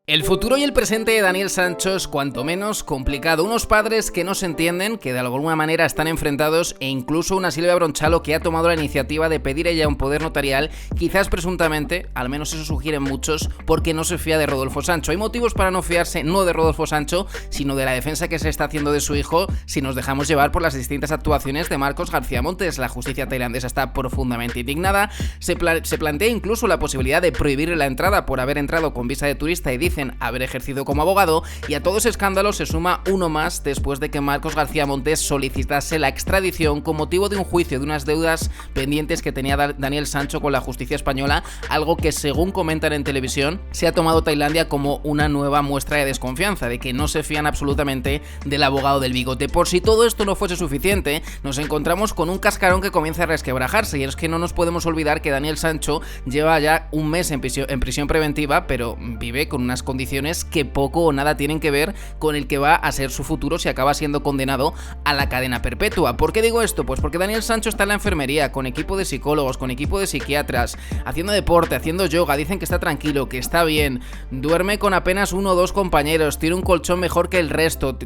El futuro y el presente de Daniel Sancho es cuanto menos complicado. Unos padres que no se entienden, que de alguna manera están enfrentados, e incluso una Silvia Bronchalo que ha tomado la iniciativa de pedir ella un poder notarial, quizás presuntamente, al menos eso sugieren muchos, porque no se fía de Rodolfo Sancho. Hay motivos para no fiarse, no de Rodolfo Sancho, sino de la defensa que se está haciendo de su hijo, si nos dejamos llevar por las distintas actuaciones de Marcos García Montes. La justicia tailandesa está profundamente indignada, se plantea incluso la posibilidad de prohibirle la entrada por haber entrado con visa de turista y dicen haber ejercido como abogado, y a todo ese escándalo se suma uno más después de que Marcos García Montes solicitase la extradición con motivo de un juicio de unas deudas pendientes que tenía Daniel Sancho con la justicia española, algo que, según comentan en televisión, se ha tomado Tailandia como una nueva muestra de desconfianza, de que no se fían absolutamente del abogado del bigote. Por si todo esto no fuese suficiente, nos encontramos con un cascarón que comienza a resquebrajarse, y es que no nos podemos olvidar que Daniel Sancho lleva ya un mes en prisión preventiva, pero vive con unas condiciones que poco o nada tienen que ver con el que va a ser su futuro si acaba siendo condenado a la cadena perpetua. ¿Por qué digo esto? Pues porque Daniel Sancho está en la enfermería, con equipo de psicólogos, con equipo de psiquiatras, haciendo deporte, haciendo yoga, dicen que está tranquilo, que está bien, duerme con apenas uno o dos compañeros, tiene un colchón mejor que el resto,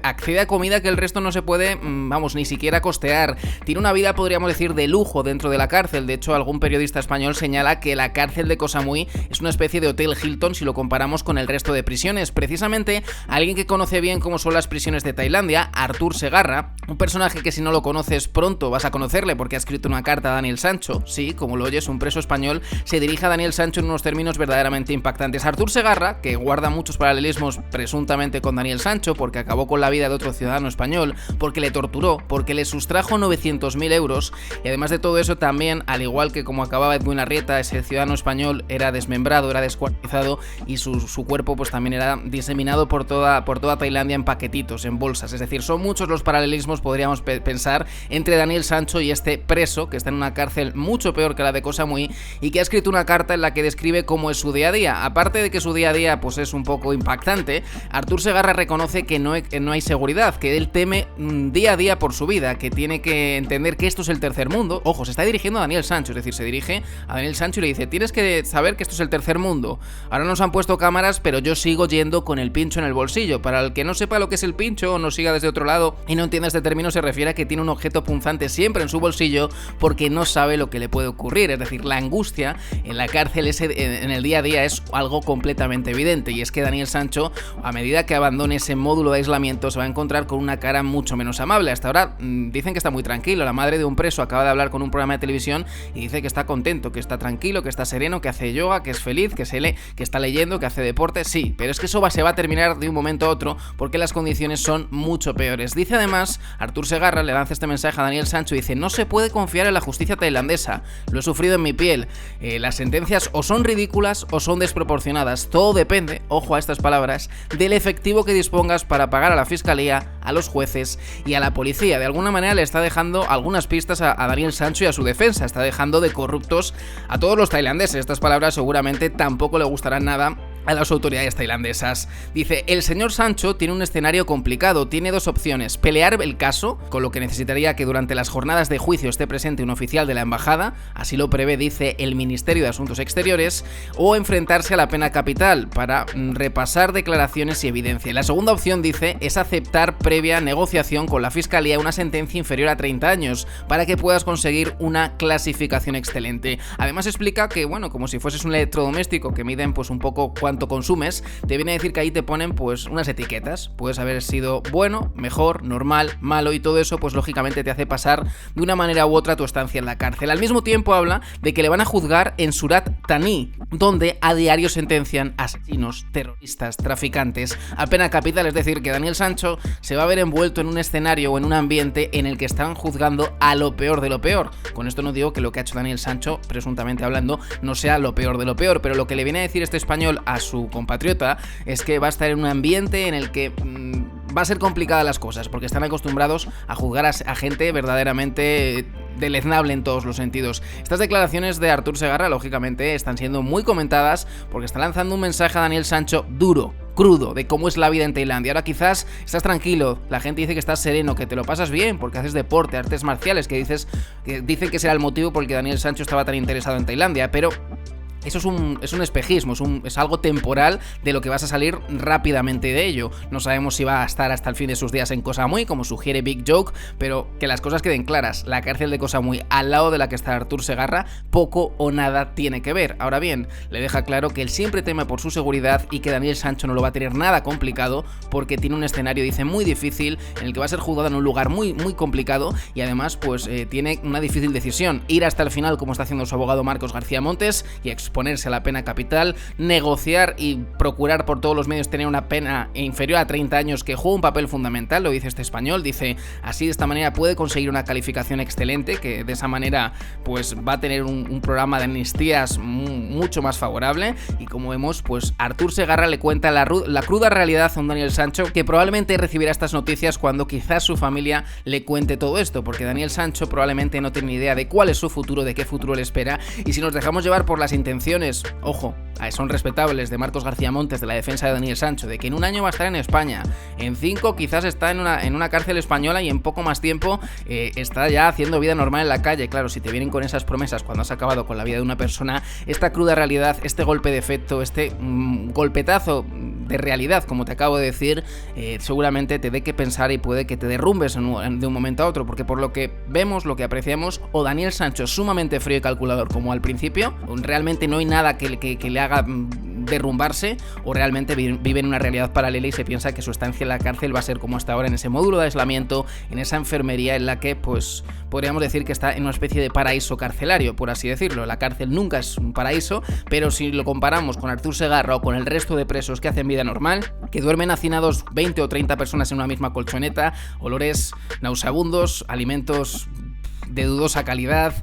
accede a comida que el resto no se puede, ni siquiera costear, tiene una vida, podríamos decir, de lujo dentro de la cárcel. De hecho, algún periodista español señala que la cárcel de Koh Samui es una especie de hotel Hilton si lo comparamos con el resto de prisiones. Precisamente alguien que conoce bien cómo son las prisiones de Tailandia, Artur Segarra, un personaje que si no lo conoces pronto vas a conocerle porque ha escrito una carta a Daniel Sancho. Sí, como lo oyes, un preso español se dirige a Daniel Sancho en unos términos verdaderamente impactantes. Artur Segarra, que guarda muchos paralelismos presuntamente con Daniel Sancho porque acabó con la vida de otro ciudadano español, porque le torturó, porque le sustrajo 900.000 euros, y además de todo eso también, al igual que como acababa Edwin Arrieta, ese ciudadano español era desmembrado, era descuartizado y su cuerpo pues también era diseminado por toda Tailandia en paquetitos, en bolsas. Es decir, son muchos los paralelismos, podríamos pensar, entre Daniel Sancho y este preso que está en una cárcel mucho peor que la de Koh Samui y que ha escrito una carta en la que describe cómo es su día a día. Aparte de que su día a día pues es un poco impactante, Artur Segarra reconoce que no hay seguridad, que él teme día a día por su vida, que tiene que entender que esto es el tercer mundo. Ojo, se está dirigiendo a Daniel Sancho, es decir, se dirige a Daniel Sancho y le dice: tienes que saber que esto es el tercer mundo. Ahora nos han puesto cámaras, pero yo sigo yendo con el pincho en el bolsillo. Para el que no sepa lo que es el pincho o no siga desde otro lado y no entienda este término, se refiere a que tiene un objeto punzante siempre en su bolsillo porque no sabe lo que le puede ocurrir. Es decir, la angustia en la cárcel en el día a día es algo completamente evidente, y es que Daniel Sancho, a medida que abandone ese módulo de aislamiento, se va a encontrar con una cara mucho menos amable. Hasta ahora dicen que está muy tranquilo. La madre de un preso acaba de hablar con un programa de televisión y dice que está contento, que está tranquilo, que está sereno, que hace yoga, que es feliz, que está leyendo, que hace deporte. Sí, pero es que eso se va a terminar de un momento a otro porque las condiciones son mucho peores. Dice además, Artur Segarra le lanza este mensaje a Daniel Sancho y dice: no se puede confiar en la justicia tailandesa, lo he sufrido en mi piel, las sentencias o son ridículas o son desproporcionadas, todo depende, ojo a estas palabras, del efectivo que dispongas para pagar a la fiscalía, a los jueces y a la policía. De alguna manera le está dejando algunas pistas a Daniel Sancho y a su defensa, está dejando de corruptos a todos los tailandeses. Estas palabras seguramente tampoco le gustarán nada a las autoridades tailandesas. Dice: el señor Sancho tiene un escenario complicado, tiene dos opciones: pelear el caso, con lo que necesitaría que durante las jornadas de juicio esté presente un oficial de la embajada, así lo prevé, dice, el Ministerio de Asuntos Exteriores, o enfrentarse a la pena capital para repasar declaraciones y evidencia. La segunda opción, dice, es aceptar previa negociación con la fiscalía una sentencia inferior a 30 años para que puedas conseguir una clasificación excelente. Además explica que, como si fueses un electrodoméstico que miden pues un poco cuánto consumes, te viene a decir que ahí te ponen pues unas etiquetas. Puedes haber sido bueno, mejor, normal, malo, y todo eso pues lógicamente te hace pasar de una manera u otra tu estancia en la cárcel. Al mismo tiempo habla de que le van a juzgar en Surat Thani, donde a diario sentencian asesinos, terroristas, traficantes a pena capital. Es decir, que Daniel Sancho se va a ver envuelto en un escenario o en un ambiente en el que están juzgando a lo peor de lo peor. Con esto no digo que lo que ha hecho Daniel Sancho, presuntamente hablando, no sea lo peor de lo peor, pero lo que le viene a decir este español a su compatriota es que va a estar en un ambiente en el que va a ser complicada las cosas, porque están acostumbrados a juzgar a gente verdaderamente deleznable en todos los sentidos. Estas declaraciones de Artur Segarra, lógicamente, están siendo muy comentadas porque está lanzando un mensaje a Daniel Sancho duro, crudo, de cómo es la vida en Tailandia. Ahora quizás estás tranquilo, la gente dice que estás sereno, que te lo pasas bien porque haces deporte, artes marciales, que dicen que será el motivo por el que Daniel Sancho estaba tan interesado en Tailandia, pero eso es un espejismo, es algo temporal de lo que vas a salir rápidamente de ello. No sabemos si va a estar hasta el fin de sus días en Koh Samui, como sugiere Big Joke, pero que las cosas queden claras. La cárcel de Koh Samui, al lado de la que está Artur Segarra, poco o nada tiene que ver. Ahora bien, le deja claro que él siempre teme por su seguridad y que Daniel Sancho no lo va a tener nada complicado, porque tiene un escenario, dice, muy difícil, en el que va a ser juzgado en un lugar muy, muy complicado, y además pues tiene una difícil decisión: ir hasta el final, como está haciendo su abogado Marcos García Montes, y exponerse a la pena capital, negociar y procurar por todos los medios tener una pena inferior a 30 años, que juega un papel fundamental, lo dice este español. Dice, así, de esta manera puede conseguir una calificación excelente, que de esa manera pues va a tener un programa de amnistías mucho más favorable. Y como vemos, pues Artur Segarra le cuenta la cruda realidad a un Daniel Sancho, que probablemente recibirá estas noticias cuando quizás su familia le cuente todo esto, porque Daniel Sancho probablemente no tiene ni idea de cuál es su futuro, de qué futuro le espera. Y si nos dejamos llevar por las intenciones, ojo, son respetables, de Marcos García Montes, de la defensa de Daniel Sancho, de que en un año va a estar en España, en 5 quizás está en una cárcel española, y en poco más tiempo está ya haciendo vida normal en la calle. Claro, si te vienen con esas promesas cuando has acabado con la vida de una persona, esta cruda realidad, este golpe de efecto, este golpetazo de realidad, como te acabo de decir, seguramente te dé que pensar y puede que te derrumbes de un momento a otro, porque por lo que vemos, lo que apreciamos, o Daniel Sancho es sumamente frío y calculador como al principio, realmente no hay nada que le haga derrumbarse, o realmente vive en una realidad paralela y se piensa que su estancia en la cárcel va a ser como hasta ahora, en ese módulo de aislamiento, en esa enfermería en la que pues podríamos decir que está en una especie de paraíso carcelario, por así decirlo. La cárcel nunca es un paraíso, pero si lo comparamos con Artur Segarra o con el resto de presos que hacen vida normal, que duermen hacinados 20 o 30 personas en una misma colchoneta, olores nauseabundos, alimentos de dudosa calidad,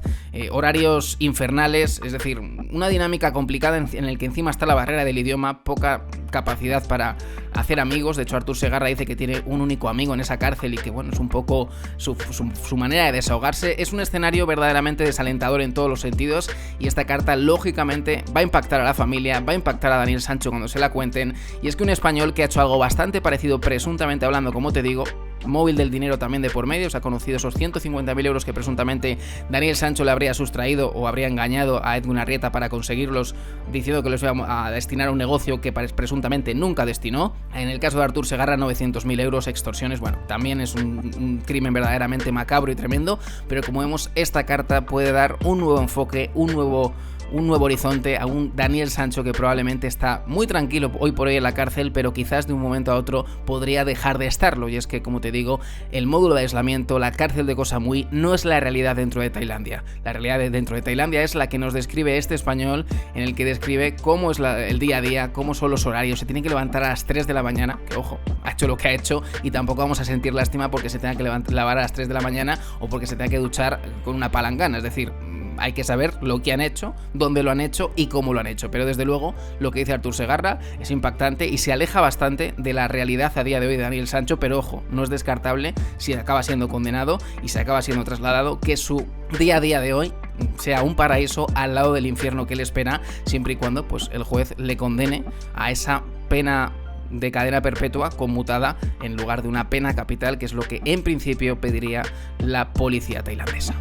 horarios infernales, es decir, una dinámica complicada en el que encima está la barrera del idioma, poca capacidad para hacer amigos. De hecho, Artur Segarra dice que tiene un único amigo en esa cárcel y que, bueno, es un poco su manera de desahogarse. Es un escenario verdaderamente desalentador en todos los sentidos, y esta carta lógicamente va a impactar a la familia, va a impactar a Daniel Sancho cuando se la cuenten. Y es que un español que ha hecho algo bastante parecido, presuntamente hablando, como te digo, móvil del dinero también de por medio, se ha conocido esos 150.000 euros que presuntamente Daniel Sancho le habría sustraído o habría engañado a Edwin Arrieta para conseguirlos, diciendo que los iba a destinar a un negocio que presuntamente nunca destinó. En el caso de Artur Segarra, 900.000 euros, extorsiones. Bueno, también es un crimen verdaderamente macabro y tremendo, pero como vemos, esta carta puede dar un nuevo enfoque, un nuevo horizonte a un Daniel Sancho que probablemente está muy tranquilo hoy por hoy en la cárcel, pero quizás de un momento a otro podría dejar de estarlo. Y es que, como te digo, el módulo de aislamiento, la cárcel de Koh Samui, no es la realidad dentro de Tailandia. La realidad dentro de Tailandia es la que nos describe este español, en el que describe cómo es el día a día, cómo son los horarios. Se tiene que levantar a las 3 de la mañana, que ojo, ha hecho lo que ha hecho, y tampoco vamos a sentir lástima porque se tenga que lavar a las 3 de la mañana o porque se tenga que duchar con una palangana. Es decir, hay que saber lo que han hecho, dónde lo han hecho y cómo lo han hecho. Pero desde luego, lo que dice Artur Segarra es impactante y se aleja bastante de la realidad a día de hoy de Daniel Sancho. Pero ojo, no es descartable, si acaba siendo condenado y se acaba siendo trasladado, que su día a día de hoy sea un paraíso al lado del infierno que le espera, siempre y cuando pues el juez le condene a esa pena de cadena perpetua conmutada en lugar de una pena capital, que es lo que en principio pediría la policía tailandesa.